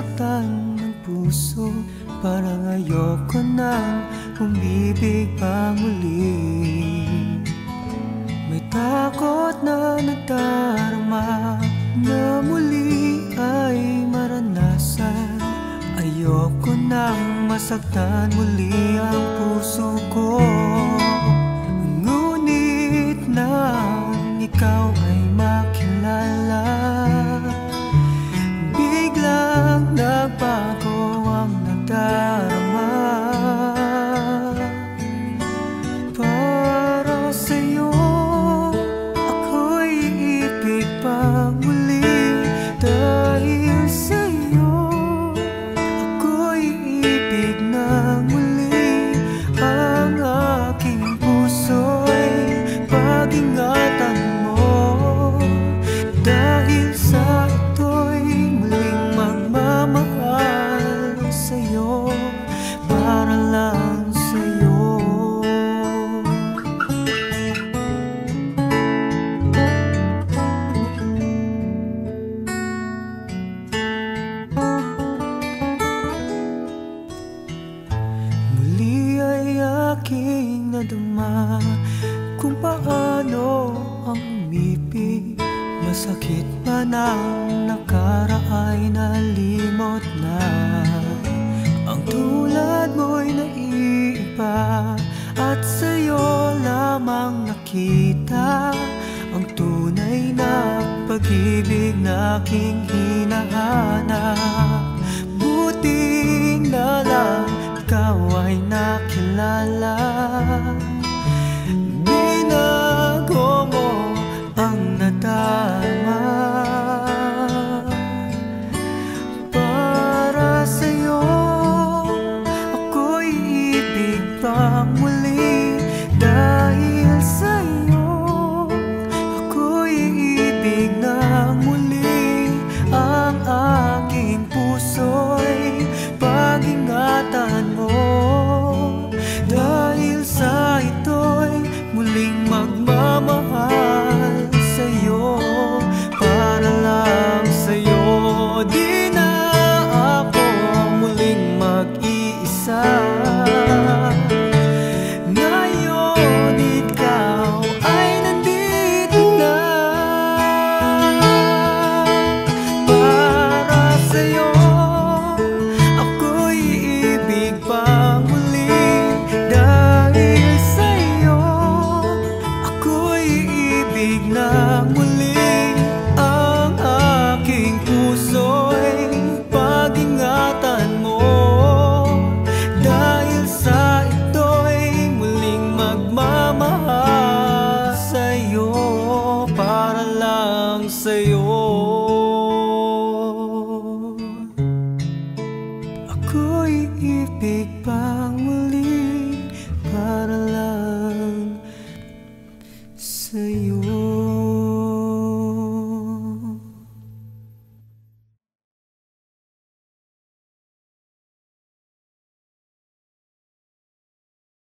masaktan ng puso. Parang ayoko nang umibig pa muli. May takot na nagdarama na muli ay maranasan. Ayoko nang masaktan muli ang puso ko. Ngunit nang ikaw ay makilala, biglang nagbago ang nadarama. Para sa'yo ako'y iibig pa muli. Dahil sa'yo ako'y iibig na muli. Ang aking puso'y pag-ingatan mo. Dahil sa ito'y muling magmamahal sa'yo, para lang sa'yo. Muli ay aking nadama kung paano ang umibig. Masakit man ang nakaraay, nalimot na. Ang tulad mo'y naiiba, at sa'yo lamang nakita ang tunay na pag-ibig na aking hinahanap. Buti na lang ikaw ay nakilala.